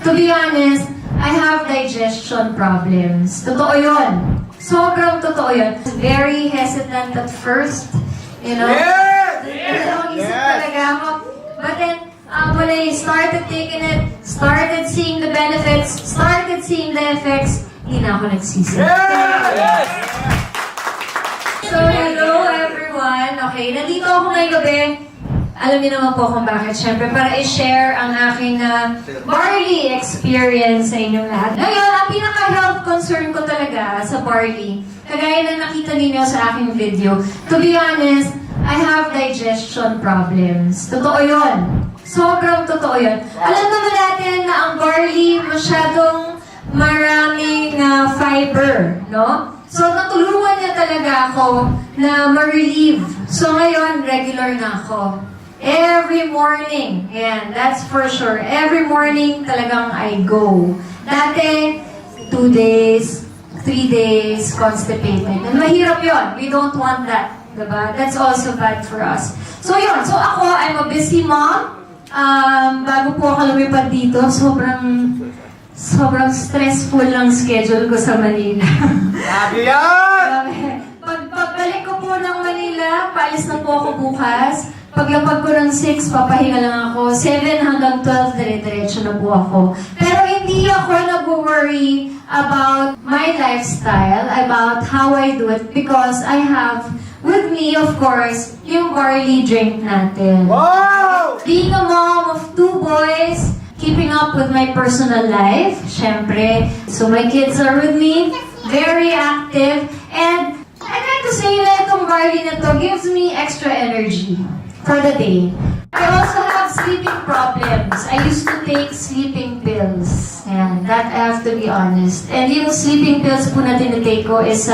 To be honest, I have digestion problems. Totoo yun. Sobrang totoo yun. Very hesitant at first. You know? Yes! Dalawang isip talaga ako. But then, when I started taking it, started seeing the benefits, started seeing the effects, hindi na ako nagsisi. Yes! So, hello everyone. Okay, nandito ako ngayong gabi. Alam niyo naman po kung bakit. Siyempre, para i-share ang aking barley experience sa inyong lahat. Ngayon, ang pinaka-health concern ko talaga sa barley, kagaya na nakita ninyo sa aking video, to be honest, I have digestion problems. Totoo yun. Sobrang totoo yun. Alam naman natin na ang barley masyadong maraming fiber, no? So, natulungan niya talaga ako na ma-relieve. So, ngayon, regular na ako. Every morning. Ayan, that's for sure. Every morning talagang I go. Dati, 2 days, 3 days, constipated. And mahirap yun. We don't want that. Diba? That's also bad for us. So, yun. So, ako, I'm a busy mom. Bago po ako lumipad dito, sobrang stressful ng schedule ko sa Manila. Sabi yan! Pagbalik ko po ng Manila, paalis na po ako bukas. Paglapag ko ng 6, papahinga lang ako. 7 hanggang 12, dire-diretso na po ako. Pero hindi ako nag-worry about my lifestyle, about how I do it, because I have with me, of course, yung barley drink natin. Wow! Being a mom of 2 boys, keeping up with my personal life, syempre. So my kids are with me, very active, and I'd like to say na itong barley na to gives me extra energy for the day. I also have sleeping problems. I used to take sleeping pills. And that I have to be honest. And yung sleeping pills po na tinitake ko is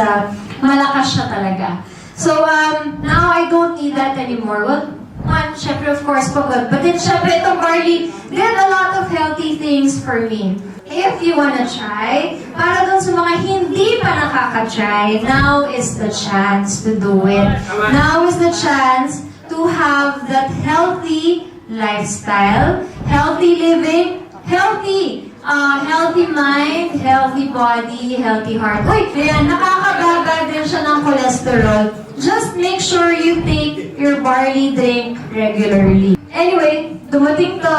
malakas siya talaga. So now I don't need that anymore. Well, one, syempre of course pagod. But then syempre itong barley did a lot of healthy things for me. If you wanna try, para dun sa mga hindi pa nakaka-try, now is the chance to do it. Now is the chance to have that healthy lifestyle, healthy living, healthy mind, healthy body, healthy heart. Uy, ayan, nakakababa din siya ng cholesterol. Just make sure you take your barley drink regularly. Anyway, dumating to,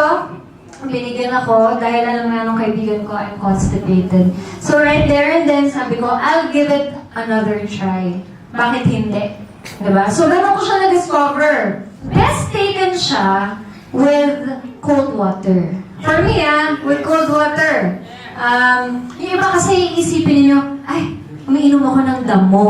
binigyan ako dahil alam nga nung kaibigan ko, I'm constipated. So right there and then, sabi ko, I'll give it another try. Bakit hindi? Diba? So ganun ko siya na-discover. Best taken siya with cold water. For me, with cold water. Yung iba kasi iisipin niyo, ay, umiinom ako ng damo.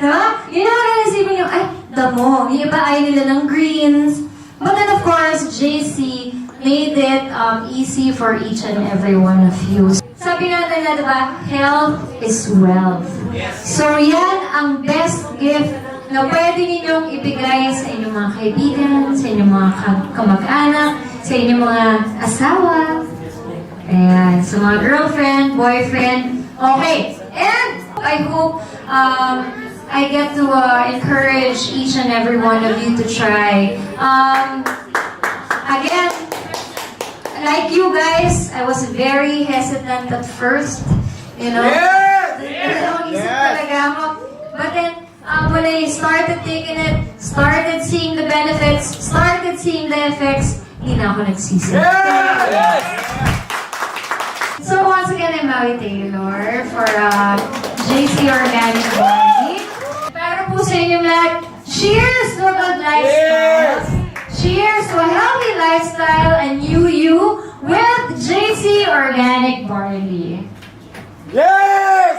Diba? Yun yung mga iisipin niyo, ay, damo. Yung iba ay nila ng greens. But then of course, JC made it easy for each and every one of you. Sabi nga nila, diba, health is wealth. So yan ang best gift na pwede ninyong ibigay sa inyong mga kaibigan, sa inyong mga kamag-anak, sa inyong mga asawa, ayan, sa mga girlfriend, boyfriend. Okay, and I hope I get to encourage each and every one of you to try. Again, like you guys, I was very hesitant at first. You know? Yes! Dalawang isip Yes! talaga ako. But then, when I started taking it, started seeing the benefits, started seeing the effects, hindi na ako nagsisi. Yes! So once again, I'm Maui Taylor for JC Organic Barley. Pero po sa inyong lahat, cheers to a good lifestyle! Yes! Cheers to a healthy lifestyle and you with JC Organic Barley. Yes!